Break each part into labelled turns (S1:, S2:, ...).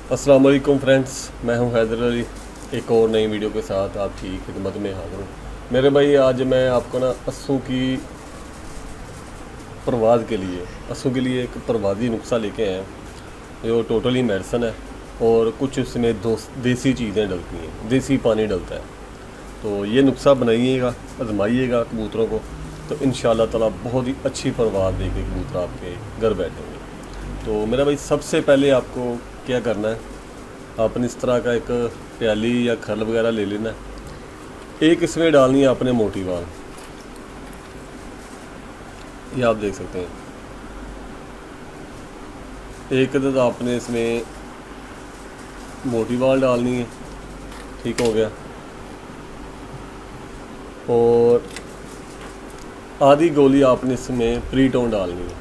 S1: अस्सलाम वालेकुम फ्रेंड्स, मैं हूं हैदर अली। एक और नई वीडियो के साथ आपकी खिदमत में हाज़िर हूँ। मेरे भाई, आज मैं आपको ना अस्सों की परवाज़ के लिए एक परवाज़ी नुस्खा लेके आए हैं जो टोटली मेडिसन है और कुछ इसमें देसी चीज़ें डलती हैं, देसी पानी डलता है। तो ये नुस्खा बनाइएगा, आजमाइएगा कबूतरों को, तो इंशाअल्लाह ताला बहुत ही अच्छी परवाज़ देके कबूतर आपके घर बैठेंगे। तो मेरा भाई, सबसे पहले आपको क्या करना है, आपने इस तरह का एक प्याली या खल वगैरह ले लेना है। एक इसमें डालनी है आपने मोटी वाल, ये आप देख सकते हैं। एक अदद आपने इसमें मोटी वाल डालनी है, ठीक हो गया। और आधी गोली आपने इसमें प्रीटोन डालनी है।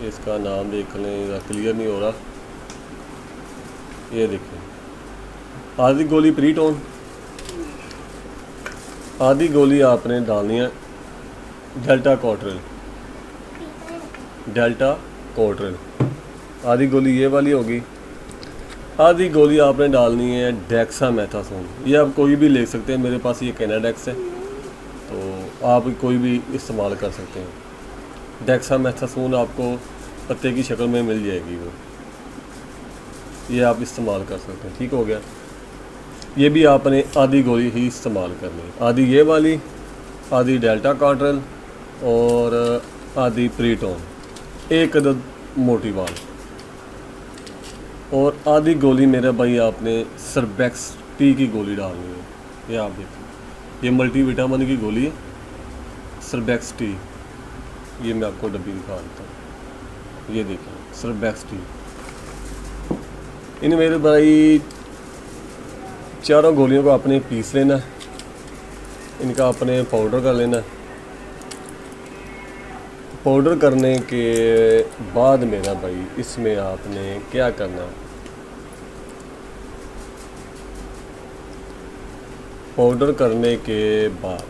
S1: इसका नाम देख लें, क्लियर नहीं हो रहा, ये देखें, आधी गोली प्रीटोन, आधी गोली आपने डालनी है डेल्टा कोट्रिल, आधी गोली ये वाली होगी। आधी गोली आपने डालनी है डेक्सामेथासोन, ये आप कोई भी ले सकते हैं, मेरे पास ये कैनाडेक्स है तो आप कोई भी इस्तेमाल कर सकते हैं। डेक्सामेथासोन आपको पत्ते की शक्ल में मिल जाएगी, वो ये आप इस्तेमाल कर सकते हैं, ठीक हो गया। ये भी आपने आधी गोली ही इस्तेमाल करनी है, आधी ये वाली, आधी डेल्टा कोट्रिल और आधी प्रीटोन, एक अदद मोटी वाल और आधी गोली मेरे भाई आपने सर्बेक्स टी की गोली डालनी है। ये आप देखिए, ये मल्टी विटामिन की गोली है, सर्बेक्स टी। ये मैं आपको डब्बी दिखा देता हूँ, ये देखिए सर्बेक्स टी। इन मेरे भाई चारों गोलियों को आपने पीस लेना है, इनका आपने पाउडर कर लेना है। पाउडर करने के बाद मेरा भाई इसमें आपने क्या करना है, पाउडर करने के बाद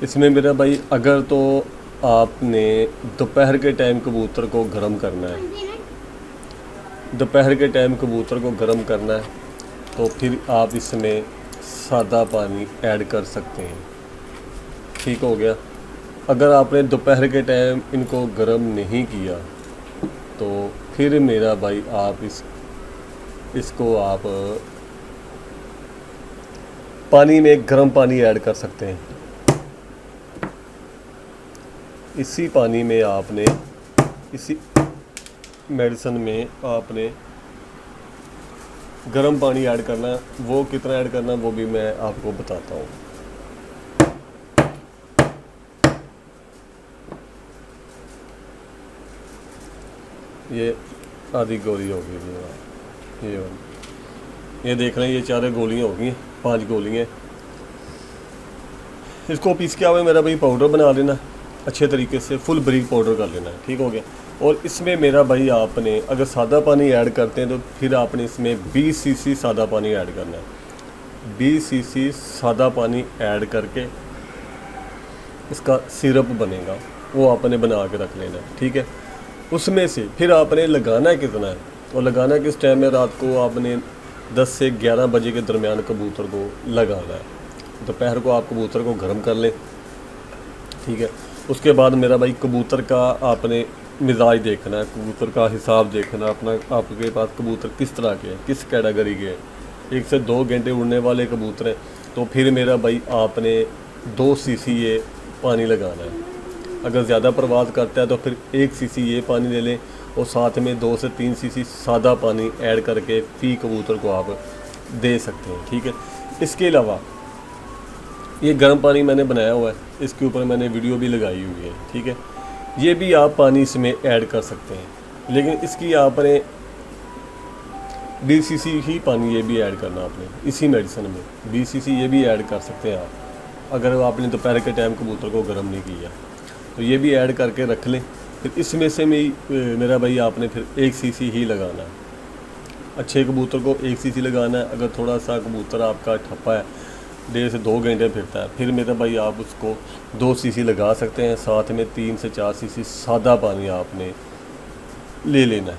S1: इसमें मेरा भाई, अगर तो आपने दोपहर के टाइम कबूतर को गर्म करना है, दोपहर के टाइम कबूतर को गर्म करना है, तो फिर आप इसमें सादा पानी ऐड कर सकते हैं, ठीक हो गया। अगर आपने दोपहर के टाइम इनको गर्म नहीं किया तो फिर मेरा भाई आप इसको आप पानी में गर्म पानी ऐड कर सकते हैं। इसी पानी में आपने, इसी मेडिसिन में आपने गर्म पानी ऐड करना है। वो कितना ऐड करना है वो भी मैं आपको बताता हूँ। ये आधी गोली होगी, ये देख रहे हैं, ये 4 गोलियाँ हो गई, 5 गोलियाँ। इसको पीस के आवे मेरा भाई पाउडर बना लेना अच्छे तरीके से, फुल ब्रीक पाउडर कर लेना है, ठीक हो गया। और इसमें मेरा भाई आपने अगर सादा पानी ऐड करते हैं तो फिर आपने इसमें 20 सीसी सादा पानी ऐड करना है। 20 सीसी सादा पानी ऐड करके इसका सिरप बनेगा, वो आपने बना के रख लेना है, ठीक है। उसमें से फिर आपने लगाना कितना है, और लगाना किस टाइम में, रात को आपने 10 से 11 बजे के दरमियान कबूतर को लगाना है। दोपहर को आप कबूतर को गर्म कर लें, ठीक है। उसके बाद मेरा भाई कबूतर का आपने मिजाज देखना है, कबूतर का हिसाब देखना है अपना, आपके पास कबूतर किस तरह के हैं, किस कैटेगरी के हैं। 1 से 2 घंटे उड़ने वाले कबूतर हैं तो फिर मेरा भाई आपने 2 सीसी ये पानी लगाना है। अगर ज़्यादा परवाज़ करता है तो फिर 1 सीसी ये पानी ले लें और साथ में 2 से 3 सीसी सादा पानी ऐड करके फी कबूतर को आप दे सकते हैं, ठीक है। इसके अलावा ये गर्म पानी मैंने बनाया हुआ है, इसके ऊपर मैंने वीडियो भी लगाई हुई है, ठीक है। ये भी आप पानी इसमें ऐड कर सकते हैं, लेकिन इसकी आपने 20 सीसी ही पानी ये भी ऐड करना आपने इसी मेडिसिन में, 20 सीसी ये भी ऐड कर सकते हैं आप। अगर आपने दोपहर के टाइम कबूतर को गर्म नहीं किया तो ये भी ऐड करके रख लें। फिर इसमें से मेरा भाई आपने फिर 1 सीसी ही लगाना है। अच्छे कबूतर को 1 सीसी लगाना है। अगर थोड़ा सा कबूतर आपका ठप्पा है, 1.5 से 2 घंटे फिरता है, फिर मेरा भाई आप उसको 2 सीसी लगा सकते हैं। साथ में 3 से 4 सीसी सादा पानी आपने ले लेना है।